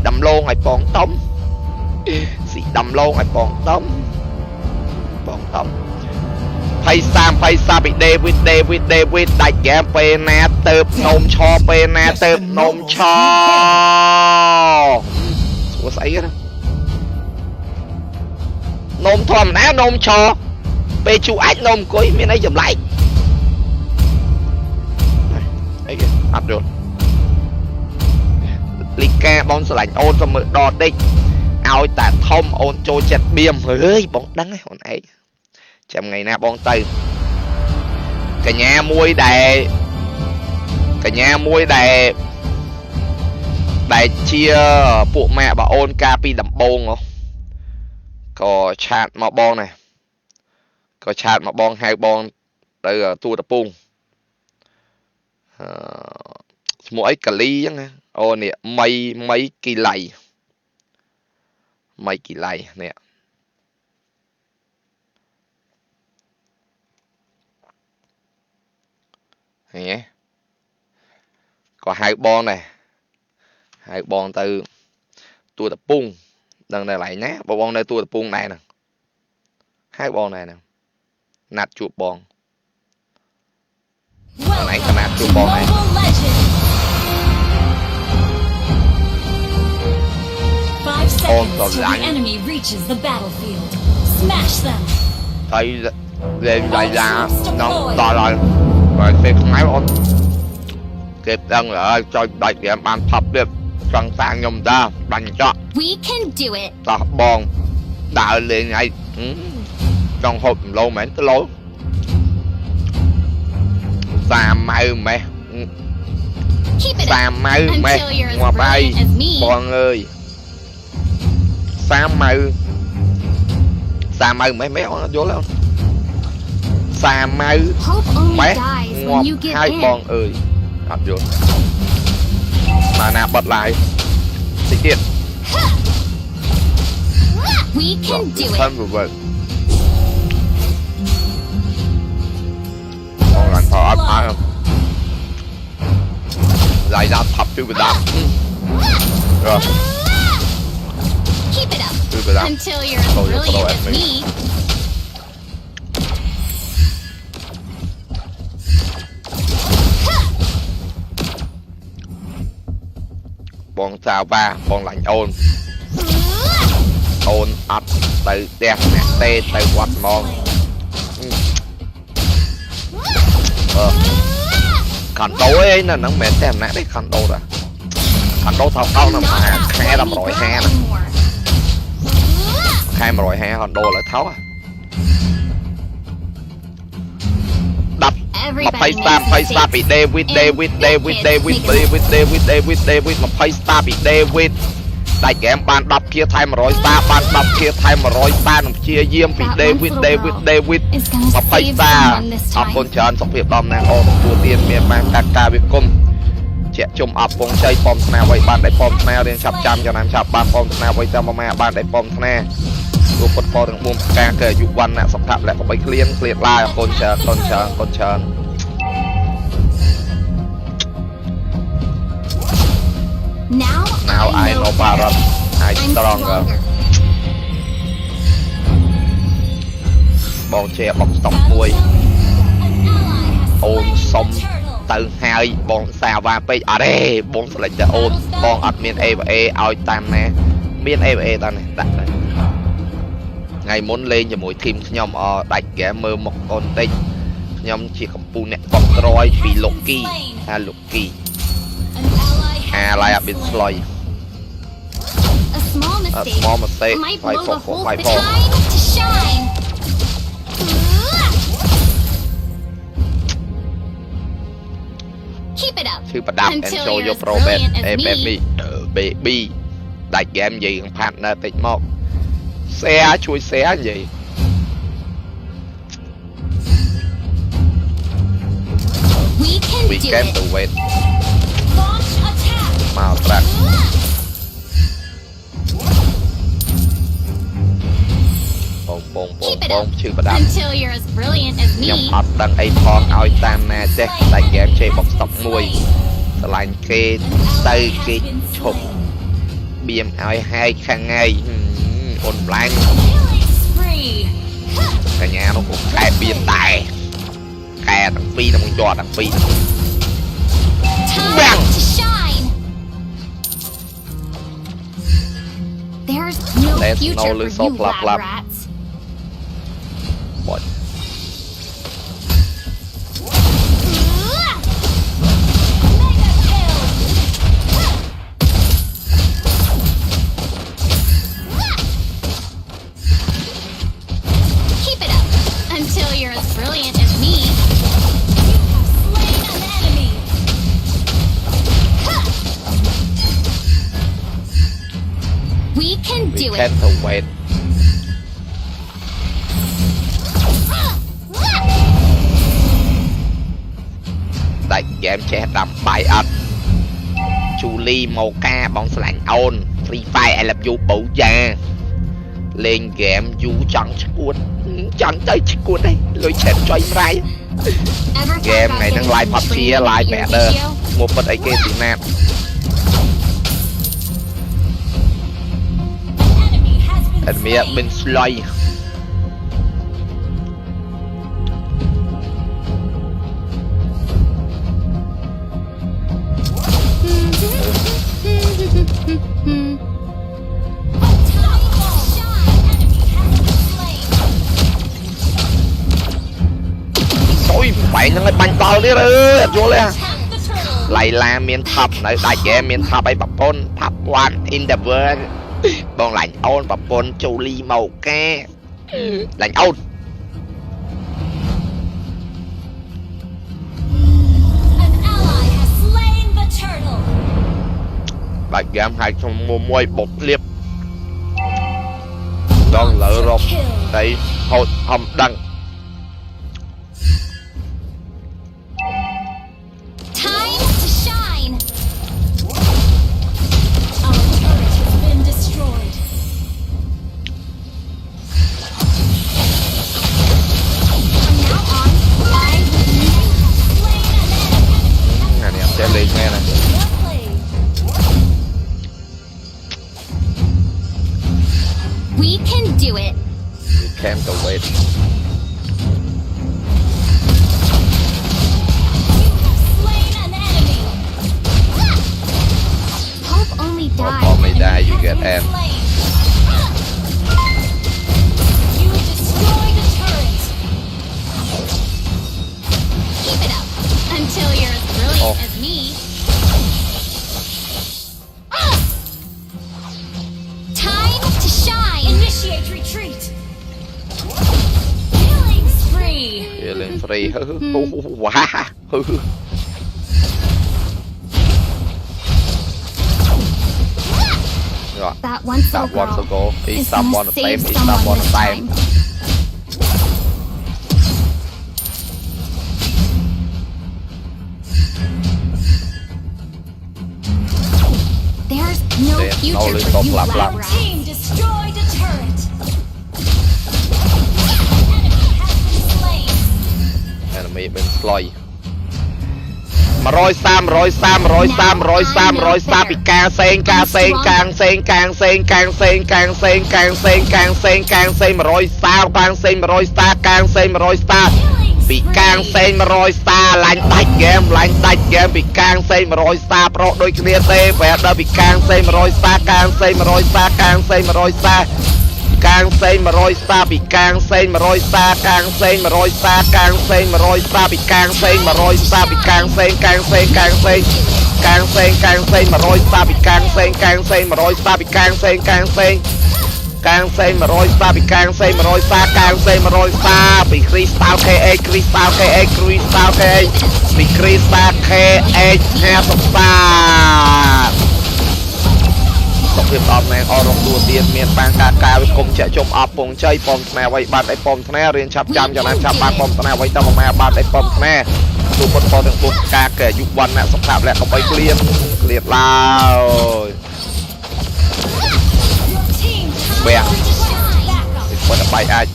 đầm lôn ai bòn tống xì đầm lôn ai bòn tống hay xa bị David đại game pena tớp nôm cho pena tớp nôm cho ủa sấy đó nôm thòm ná nôm cho bê chú ách nôm cuối miền ấy dùm lại ấy kìa áp rồi Lika bóng sửa lạnh ôn cho mượn đọt đi ao tạ thông ôn trôi chặt biêm ơi bóng đắng ấy hồn ấy chậm ngày na bóng tay cả nhà muôi đè chia bộ mẹ bà ôn capi đầm bông không có chat mà bong này có chat mà bong hai bong từ tua tập bung mỗi cả ly chứ nè ô nè mấy kỳ lầy nè nhé có hai bon này hai bon từ tua tập bung đằng này lại nhé bon này tua tập bung này nè hai bon này nè nạt chuột bon này cái nạt chuột bon này ôn còn lạnh thấy lên lại ra nó to rồi rồi sẽ không máy ôn kịp đang ở cho đại diện ban thập điệp sẵn sàng nhầm ra đánh cho ta bon đã lên ngay trong hộp lâu mến cái lối xa mai mẹ ngoà bay bọn ơi xa mai mấy nó vô lên xa mai mẹ ngoà hai bọn ơi áp vô mà nạp bật lại xích điện thân vừa vợ còn lạnh thọ áp ai không lại ra thập chứ bị đạp rồi chứ bị đạp tôi đâu em mình bọn sao ba bọn lạnh ôn ập từ đẹp nè tê từ quạt mòn khẩn đấu ấy là nó mệt tem nè đấy khẩn đấu ra khẩn đấu thao cao nè mà khe làm rồi he nè khai mà rồi he khẩn đấu lại tháo à đập mà phải xa bị David mà phải xa bị David đại game ban đập kia thay mà rồi xa ban đập kia thay mà rồi xa nằm chia diêm bị David mà phải xa ập con trơn xong việc đom nàng ô tua tiền miền mang ca việc cung trẻ chung ập con chơi pom nào vậy bạn đại pom nào đến chập trăm cho nam chập ban pom nào vậy cho mà bạn đại pom nèรูปพอถึงมุมกลางเกิดอยู่วันน่ะสำคัญแหละผมไปเคลียร์ลายคนเชิญnow I know Barat I stronger បងជាបងស្តុកមួយអូនសុំទៅហើយបងសាវ៉ាពេកអត់ទេបងស្លេចតែអូនបងអត់មាន AVA ឲ្យតាមណាមាន AVA តើនេះដាក់ទៅថ្ងៃមុនលេងជាមួយធីមខ្ញុំដាច់ហ្គេមមើលមកអូនតិចខ្ញុំជាកំពូលអ្នកបោះក្រោយពីលោកគីថាលោកគីឡាយអត់មានស្លុយ small mistake ชื่อประดับ enjoy your pro bet baby ដាច់ហ្គេមនិយាយខាងផាត់នៅតិចមកshare ជួយ share និយាយwe can do it មកត្រាក់បងឈឺប្រដាប់ខ្ញុំអត់ដឹងអីផងឲ្យតាមណាចេះតែហ្គេមជេបុកស្តុកមួយឆ្លាញ់គេទៅគេឈប់ បៀមឲ្យហើយខាងថ្ងៃអូនម្លាញ់កញ្ញានោះក៏កែបៀមដែរកែទាំងពីរទាំងជាប់ទាំងពីរបាំង There's no future for you lab rats. បត់ Keep it up until you're as brilliant as me. You have slain an enemy. We can do it. can't wait ដាច់ហ្គេមចេះដាំបាយអត់ជូលីម៉ូកាបងស្លាញ់អូន Free Fire I love you បូយ៉ាលេងហ្គេមយូរចង់ឈួតចង់ទៅឈួតឯងលុយឆែតចុយម្រាយ Ever ហ្គេម thought ថ្ងៃ about ហ្នឹង getting live PUBG trained live in your Better video? មកពិតអីគេទីណាត់ Enemy has been អត់មានបិនស្លុយ Ôi, bạn nó bánh to đi rồi, vô lên. Lại là miền thập nơi đại ghé miền thập ấy bập bôn thập one in the world. Bọn lạnh ôn bập bôn châu ly màu ke. Lạnh ôn. Đại ghé hai trong mua môi bột liệp. Đón lỡ rộp. Đây, hột hầm đăng. Lên nghe này. We can do it. You can't go wait. Hope only Hope dies. only die, you get M. You destroy the turret. Keep it up until you're as brilliant as me. Time to shine. Initiate retreat. Killing spree. Lên free. Wow. Rồi. That one so That one so girl go. He's is someone gonna the same. save He's someone someone this the same. time. There's no There's no future little for you blah, blah. lab rats. Team destroyed a turret. Enemy has been slain. Enemy bên sloy. 130 ពីការសេងការសេងកាងសេងកាងសេងកាងសេងកាងសេងកាងសេងកាងសេងកាងសេង100សាកាងសេង100សាកាងសេង100សាពីកាងសេង100សាឡាញ់ដាច់ហ្គេមឡាញ់ដាច់ហ្គេមពីកាងសេង100សាប្រុសដូចគ្នាទេបែរដល់ពីកាងសេង100សាកាងសេង100សាកាងសេង100សាកាងសេង100សាពីកាងសេង100សាកាងសេង100សាកាងសេង100សាពីកាងសេង100សាពីកាងសេងកាងសេងកាងសេងកាងសេងកាងសេង100សាពីកាងសេងកាងសេង100សាពីកាងសេងកាងសេងកាងសេង100សាពីកាងសេង100សាកាងសេង100សាពី Crystal KH Crystal KH Crystal KH ពី Crystal KH 50សាសុខភាពអត់មែនអរងទួទៀតមានបានការកែវិគុំចាក់ជុំអបពងជ័យពំស្នេហ៍ໄວបាត់ឯពំស្នេហ៍រៀនឆាប់ចាំចំណានឆាប់បានពំស្នេហ៍ໄວតមកម៉ែបាត់ឯពំស្នេហ៍ទូពុតផទាំងពុះការកែយុវណ្ណៈសុខភាពលក្ខកុំឲ្យក្លៀនឡើយបែងពុតបាយអាច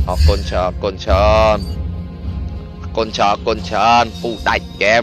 អរគុណច្រើនពូដាច់ហ្គេម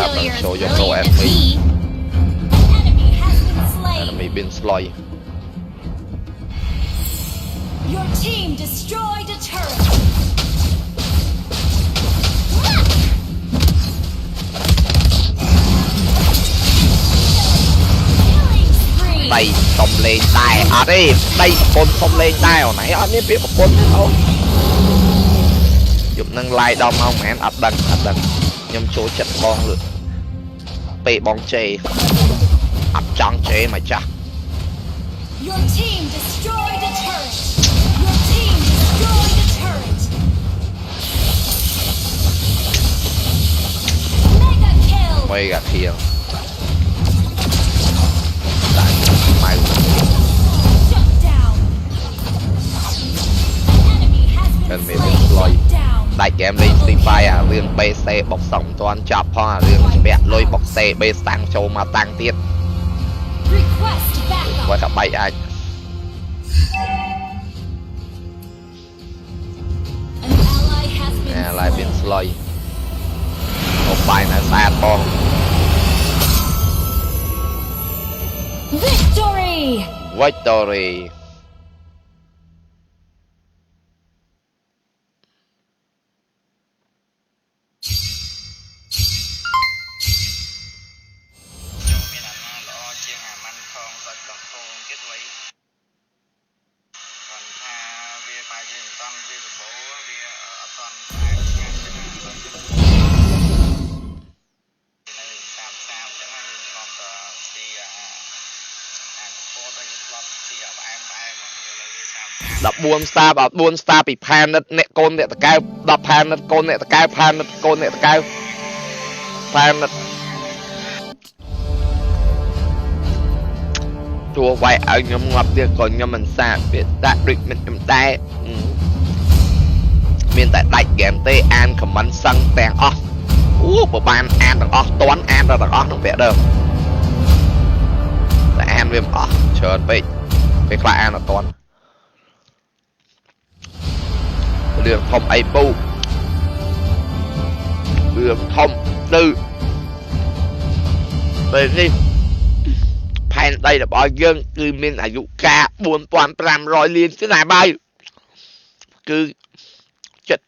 Until and you're as show your brilliant pro as enemy. me. An enemy has been slain. Enemy been slain. Your team destroyed a turret. Killing spree. ដៃសុំលេងតែអត់ទេដៃប្រពន្ធសុំលេងតែអូនឯងអត់មានពាក្យប្រពន្ធទេអូនយប់នឹង live ដល់ម៉ោងមែនអត់ដឹងខ្ញុំចូលចិត្តបងលឿនពេលបងជេអត់ចង់ជេមកចាស់ Your team destroyed a turret. Your team destroyed a turret. Mega kill. មួយកាធៀងដាក់ម៉ៅ Shut down. An enemy has been Enemy slain. been slain. Shut down. ដាច់ហ្គេមលេង Free Fire អារឿង BC បុកសំមិនទាន់ចាប់ផងអារឿងច្បាក់លុយបុក CB ស្តាំងចូលមកតាំងទៀត Request បើ backup. ថាបែកអាច An ally has been អាឡៃមាន slain. ស្លុយទៅបាយនៅស្អាតបង Victory. Victory មានអាណាល្អជាងអាម៉ាន់ផងសាច់កកូនទៀតໄວគាត់ថាវាបែរជាមិនតាន់វាសម្បូរវាអត់តាន់ស្អាតឆ្ងាញ់ទេណានៅតាមផ្សារចឹងយើងធ្លាប់តែទីអាកពតតែយើងធ្លាប់ទីអាផ្អែមមកវាលើវាតាមផ្សារ14 star បើ4 star ពីផានិតអ្នកកូនអ្នកតកែវ10ផានិតកូនអ្នកតកែវផានិតកូនអ្នកតកែវផានិតទួវាយឲ្យខ្ញុំងាប់ទៀតក៏ខ្ញុំមិនសាកវាដាក់ដូចមិនខ្ញុំដែរមានតែដាច់ហ្គេមទេអានខមមិនសឹងទាំងអស់អូបើបានអានទាំងអស់តន់អានដល់ទាំងអស់ក្នុងពាក្យដើមតែអានវាមិនអស់ច្រើនពេកពេលខ្លះអានអត់តន់រឿងធំអីពូរឿងធំទៅពេលនេះផែនដីរបស់យើងគឺមានអាយុកាល 4500 លានឆ្នាំហើយគឺចិត្ត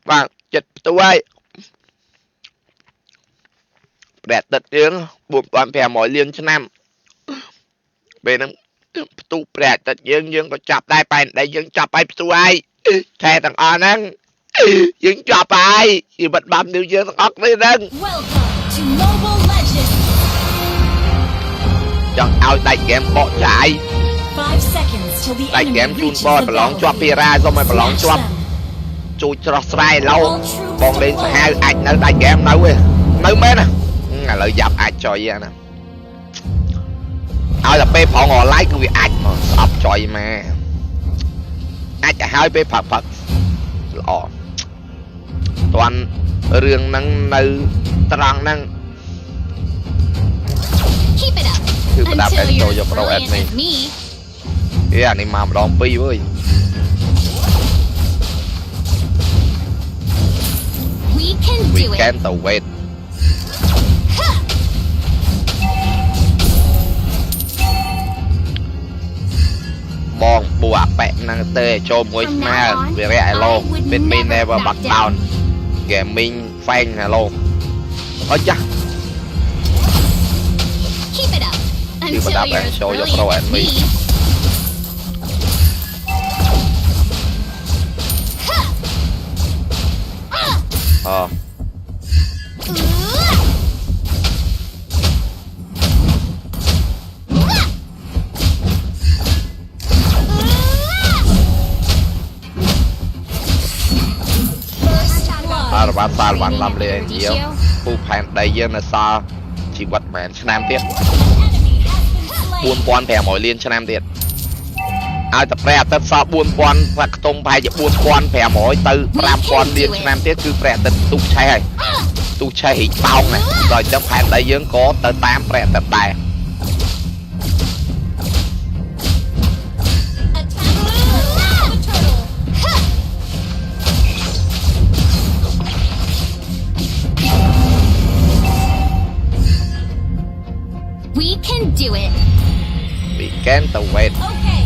បាទចិត្តផ្ទួយព្រះអាទិត្យយើង 4500 លានឆ្នាំពេលហ្នឹងផ្ទុះព្រះអាទិត្យយើងក៏ចាប់ដែរផែនដីយើងចាប់ហើយផ្ទុះហើយតែទាំងអស់ហ្នឹងយើងចាប់ហើយជីវិតបាំនេះយើងទាំងអស់គ្នាហ្នឹង Welcome to Mobile Legends. ចង់ឲ្យដាច់ហ្គេមបកចាយ 5 seconds till the ដាច់ហ្គេម enemy ជូន reaches បយ the ប្រឡងជាប់ពី battlefield. រ៉ាសុំឲ្យប្រឡងជាប់ Smash them. ជួយច្រោះស្រែឡូបងលេងសាហាវអាចនៅដាច់ហ្គេមនៅទេនៅមែនណាឥឡូវយ៉ាប់អាចចុយណាឲ្យតែពេលប្រងអនឡាញគឺវាអាចមកស្អប់ចុយមកអាចទៅហើយពេលផឹកល្អតាន់រឿងហ្នឹងនៅត្រង់ហ្នឹង Keep it up. Keep it up Until and you're show as your pro brilliant at me. as me. អានេះមកម្ដងពីរវើយ We can we do it. can the wait Ha! បងបួអាប៉ែហ្នឹងទេចូលមួយស្មើវារះឯឡូ With me never back down gaming fan ហេឡូអត់ចាស់ Keep it up. Keep it Until up you're and as show your brilliant pro as at me. me. Ha! Ah! អ First អរ blood. បាទសាលវ៉ាន់ឡាំលេងជាពូផែនដីយើងនៅសល់ជីវិតមែនឆ្នាំទៀត An enemy has been slain. 4500 លានឆ្នាំទៀតឲ្យតែព្រះអាទិត្យសល់ 4000 ប្រាក់ខ្ទង់ប្រហែលជា 4500 ទៅ 5000 លានឆ្នាំទៀតគឺព្រះអាទិត្យទុកឆេះហើយ Ah! ទុកឆេះរីកបោកណាដល់អញ្ចឹងផែនដីយើងក៏ទៅតាមព្រះអាទិត្យដែរ Attack the turtle. Ha! We can do it. we can the wait Okay.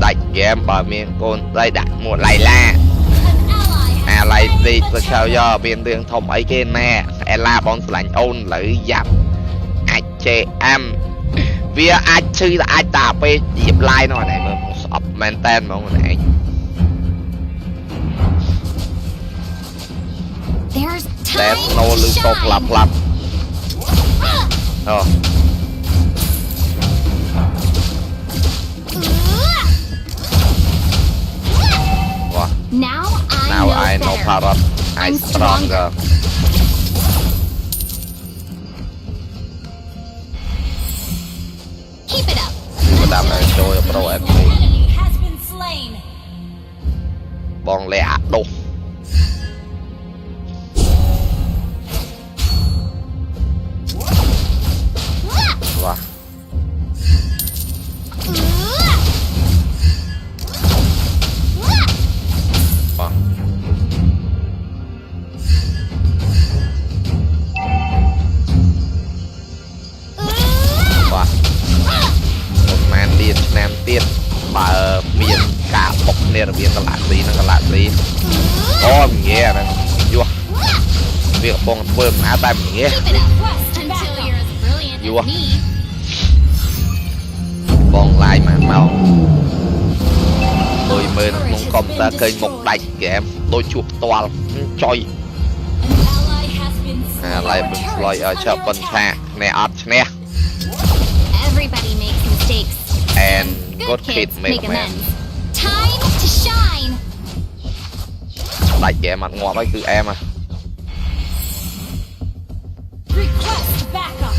ដាច់ហ្គេមបើមានកូនស្រីដាក់មួយឡៃឡា An ally អា has ឡៃ slain ទី the ទៅឆៅយក turtle. មានរឿងធំអីគេណែអេឡាបងស្រឡាញ់អូនឥឡូវយ៉ាប់អាចជេអាំវាអាចឈឺតែអាចតាពេលជាបឡាយនោះណែមើលស្អប់មែនតែនហ្មងណែ There's តែ time ស្នូ to លឺតបផ្លាប់ shine. ផ្លាប់អូ វ៉ា Now now I I know know better. parrot I I'm stronger Keep it up. វាតាមឲ្យចូលប្រូអេម An enemy has been slain. បងលះអាដុសវ៉ា វ៉ា បាទប្រហែលទៀតឆ្នាំទៀតបើមានការបុកគ្នារវាងកលាស៊ីនិងកលាស៊ីអូមងាហ្នឹងយោវាកំពុងធ្វើដំណើរតែងា Keep it up. Until you're as brilliant You as are- me. បងឡាយមកមកដូចមើលក្នុងកុំព្យូទ័រឃើញមុខដាច់ហ្គេមដូចជួបផ្ទាល់ចុយ An ally has been អា slain. ឡៃមិនឆ្លុយឲ្យឆាប់ប៉ុនឆាគ្នាអត់ឈ្នះ Everybody makes mistakes. and Good good kid kids make make a man amends. Time to shine. ដាច់ហ្គេមអត់ងាប់ហើយគឺអែមហ่ะ Request backup.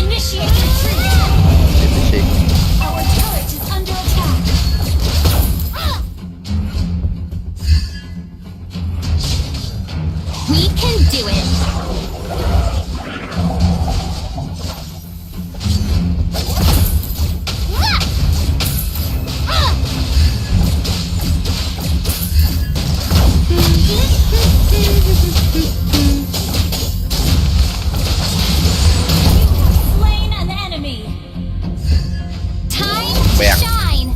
Initiate retreat. នេះទៅជី Our turret is under attack. We can do it. Slain an enemy. Time to Bang. shine.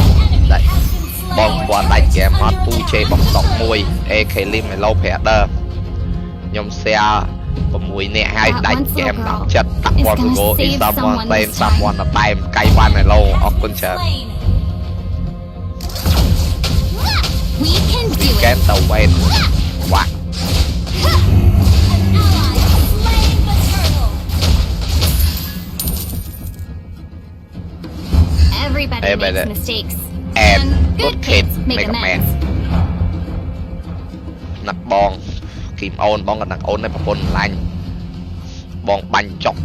An enemy Đây. has been slain. បងគាត់ដាច់ហ្គេមអត់ពូជេបងស្តុកមួយ AK Lim Hello Prader ខ្ញុំ share 6នាក់ហើយដាច់ហ្គេមដល់ចិត្តតាក់វ៉ាន់ហ្គោអ៊ីសាមវ៉ាន់តែមសាប់វ៉ាន់តែមកៃវ៉ាន់ Hello អរគុណច្រើន Slain. We can do កែ it. មទៅវេនវ៉ា An ally has slain the turtle. Everybody Everybody. makes mistakes. and good good kid kids make make a man amends. ណាក់បងគីមអូនបងក៏ណាក់អូនដែរប្រពន្ធឡាញ់បងបាញ់ចុក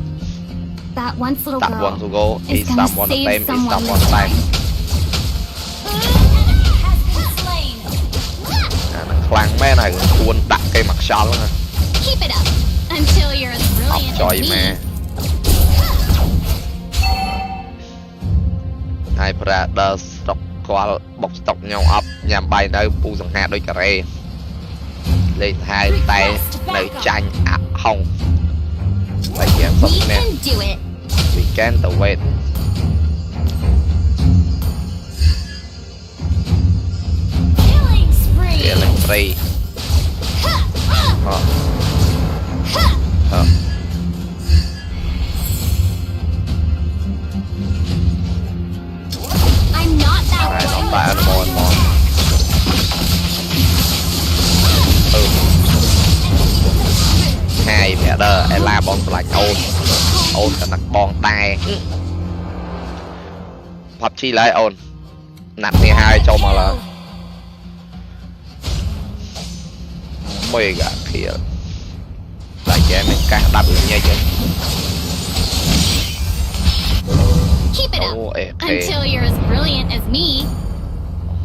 That once little តាក់វ៉ាន់ girl ស៊ូហ្គោអ៊ី is សា gonna មវ៉ាន់ save តែមអ៊ីសា someone មវ៉ាន់ this តែម time. An enemy has been slain. អាហ្នឹងខ្លាំងមែនហើយគួនដាក់គេមកខ្យល់ហ្នឹង Keep it up until you're as អត់ brilliant ចុយ as ម៉ែ me. ហើយ Prader ស្តុកគាត់បុកស្តុកខ្ញុំអប់ញ៉ាំបាយនៅពូសង្ហាដូចការ៉េលេខថែតែនៅចាញ់អាក់ហុងតែយើងសុំ We នេះ can do it. weekend ទៅ wait Killing spree. វាលេងព្រៃមកអឺ I'm not that តែ one. អត់តែអត់មកហើយ Prader អេឡាបងឆ្លាច់អូនអូនក៏នឹកបងដែរផាប់ជីឡើយអូនណាត់នេះហើយចូលមកឡើយមួយកាខៀលតែគេមិនកាសដាក់វិញ្ញាណទេ Keep it អូ up អេខេ until you're as brilliant as me.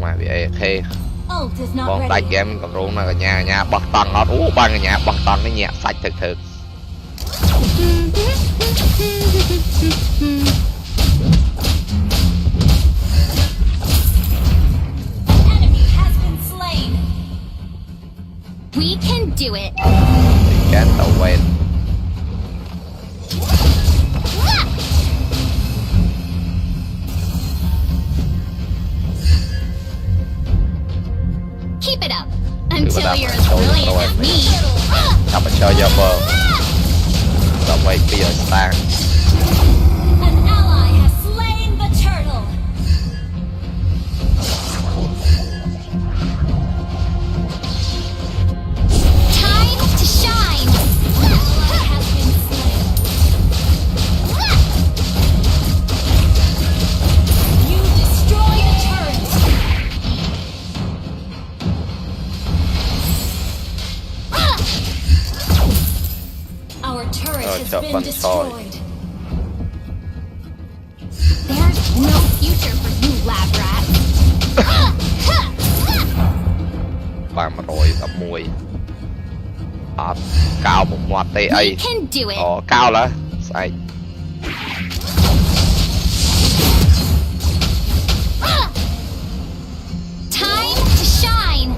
មកវាអេខេ Ult is បង not ដាច់ ready. ហ្គេមកំរងនៅកញ្ញាបោះតង់អត់អូបើកញ្ញាបោះតង់នេះញាក់សាច់ទៅ do it. ចាទៅវេន Keep it up until you're as brilliant as me. ចាប់បញ្ចូលយកបើដើម្បីពីឲ្យស្តាង An ally has slain the turtle. Time to shine. An ally has been slain. You destroy the turret. Our turret has been destroyed. There's no future for you, lab rat. បាន111អត់កោមកមាត់ទេអី We can do it. អូកោឡើស្អែក Time to shine.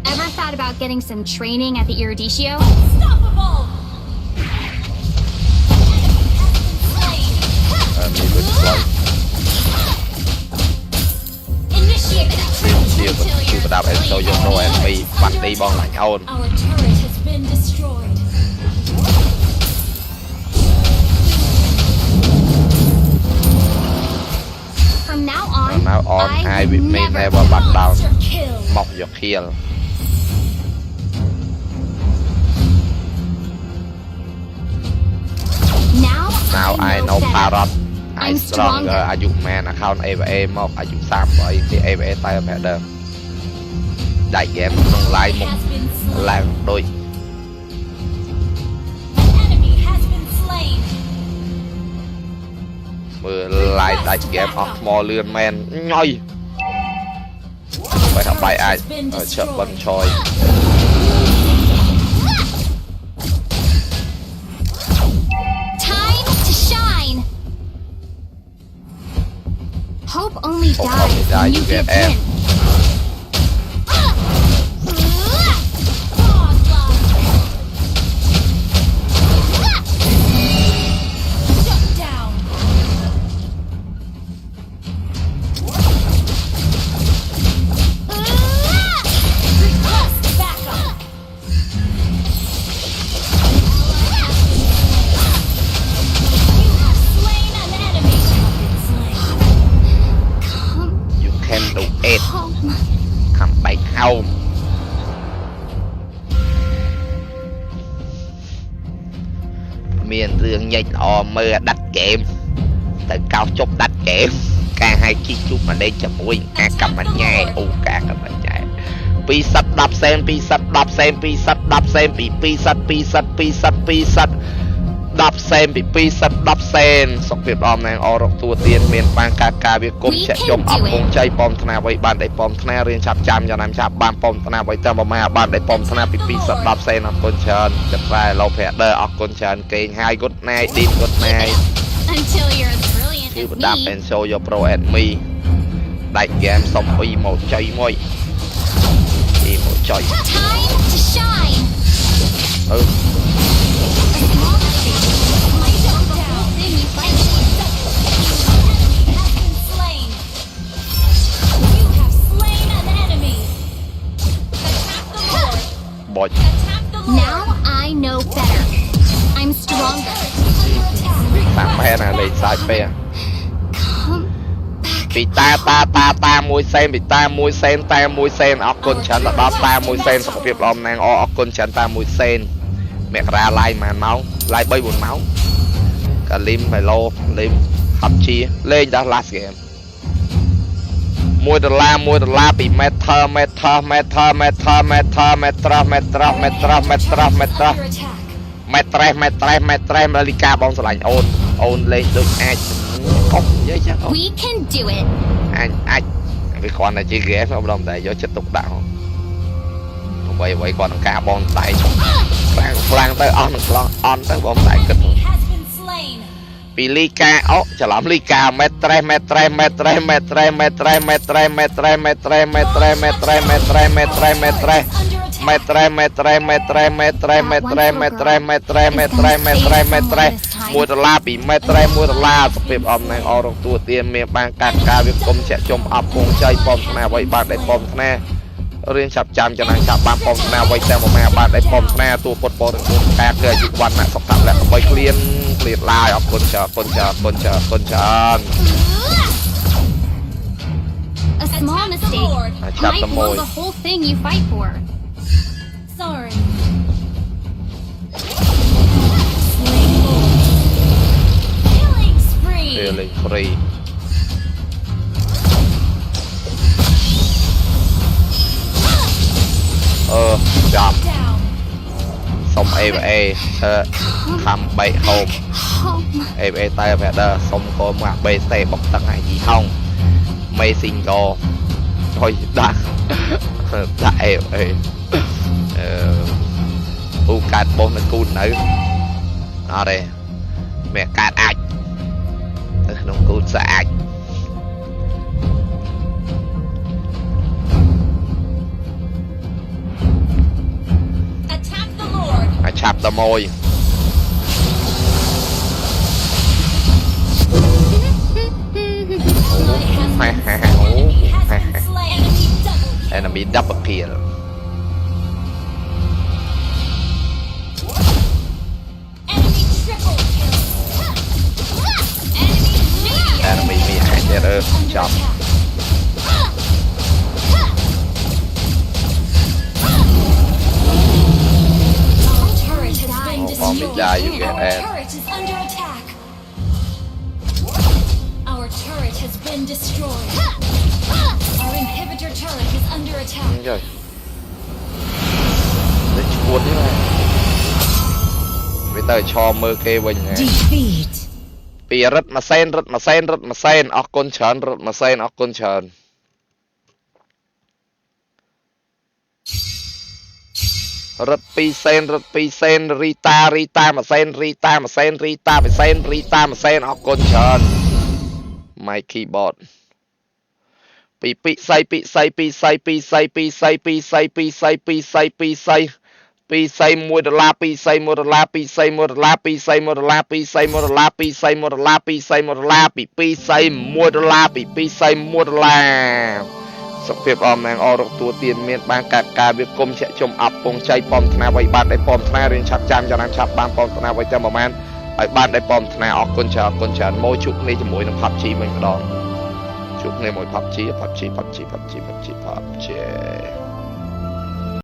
Ever thought about getting some training at the Eruditio? Unstoppable. មានវិស្វ័យ Initiate it. ជាប្រដាប់អេសូយកទៅអេមីបាត់ទីបងឡាញ់អូន Our turret has been destroyed. From now on, I will never back down. មកយកខៀល Now I know better. Parrot I I'm stronger stronger. អាយុមែន account AVA មកអាយុ38ទី AVA តែប្រហែលដើមដៃហ្គេមក្នុង live មក Has been slain. ឡើងដូច An enemy has been slain. មើល live ដៃហ្គេមអស់ថ្មលឿនមែនញ៉ុយបើថាបាយអាចឈប់បិណ្ឌឆយ Time to shine. Hope only Hope dies only die, when you you get give F. in. Shut down. Request backup. You have slain an enemy. Come you can do it home. come back home មានរឿងញែកល្អមើលដាត់ហ្គេមទៅកោសជប់ដាត់ហ្គេមការឲ្យជីជួបមកលេងជាមួយការកម្មញ្ញែអូការកម្មញ្ញែ2សិត10សេន2សិត10សេន2សិត10សេនពី2សិត2សិត2សិត2សិត10សេនពី2សិត10សេនសុខភាពអមណែងអរកទួទៀនមានបានការវាគុំចាក់ជុំអបគងចៃប៉មថ្នាអ្វីបានដៃប៉មថ្នារៀនចាប់ចាំយ៉ាងណាមចាប់បានប៉មថ្នាអ្វីទៅមកបានដៃប៉មថ្នាពី2សិត10សេនអរគុណច្រើនចិត្តតែឡូប្រែដឺអរគុណច្រើនគេងហើយ good night deep good night Until you're as brilliant គឺ as បដាប់ me. ពេនសូយក Pro Admi ដាច់ហ្គេមសុំ2មកចៃមួយ2មកចៃ Time to shine. ទៅ A small mistake might dump the whole thing you fight. Enemy has been slain. You have slain an enemy. Attack the Lord. បុច Attack the Lord. Now I know better. I'm stronger. Under attack. តាមមែនណាលេខសាច់ពេក Come ពីតាមួយសេនពីតាមួយសេនតែមួយសេនអរគុណច្រើនទៅដល់តាមួយសេនសុខភាពល្អណាស់អរគុណច្រើនតាមួយសេនមករាឡាយប៉ុន្មានម៉ោងឡាយ3 4ម៉ោងកាលីមហេឡូលីមហត់ជាលេងដល់ last game $1ពី meter នាฬิកាបងស្រឡាញ់អូនលេងដូចអាចកុំនិយាយចឹង We can do it. អាចវាគ្រាន់តែជា game ខ្ញុំមិនដែរយកចិត្តទុកដាក់អ្វីគាត់នឹងការបងដៃខ្លាំងទៅអស់នឹងអន់ទៅបងដៃគិត Has been slain. ពីលីកាអូច្រឡំលីកាម៉ែត្រេស Under attack. tre $1 ពី$1 សភាពអំណាងអរងទួទានមានបានកាត់ការវាគុំចាក់ជុំអបពងចៃប៉មស្នាអ្វីបានដែលប៉មស្នារៀនចាប់ចាំចំណាំចាប់បានប៉មស្នាអ្វីតែមួយម៉ាបានដែលប៉មស្នាទួពុតបរិគុណការគឺអាយុវណ្ណៈសុខៈលៈ3ក្លៀនឡាយអរគុណច្រើន A small mistake might blow the whole thing you fight for. Sorry. Killing spree. Feeling free ចាប់ Down. សុំ AVA ខំបែកហូម AVA តែបែដសុំកូនមកបេស្តេបុកទឹកឲ្យជីហង Amazing go ហើយដាក់ AVA ពូកាត់បោះនៅគូននៅអត់ទេមានកាត់អាចនៅក្នុងគូនស្អាត Attack the Lord. ឲ្យឆាប់តែមួយ Enemy double kill Enemy triple kill. Enemy មាន Hater ចាប់ Our turret has been Bomb me die, you destroyed. get Our it. turret is under attack. Our turret has been destroyed. Our inhibitor turret is under attack. rồi để chuột thế này bây giờ cho mơ kê bình này Defeat. bị rất mà sen ọc con chán rất mà sen ọc con chán rất pi sen rita mà sen ọc con chán my keyboard pi say $1 សុខភាពអមណាងអរទទួលទានមានបានកាត់ការវាគុំចាក់ជុំអប់ពងចៃប៉មថ្នាអ្វីបានដែលប៉មថ្នារៀនឆាប់ចាំចំណាំឆាប់បានប៉មថ្នាអ្វីតែប្រហែលឲ្យបានដែលប៉មថ្នាអរគុណច្រើនមកជួបគ្នាជាមួយនឹង PUBG វិញម្ដងជួបគ្នាមួយ PUBG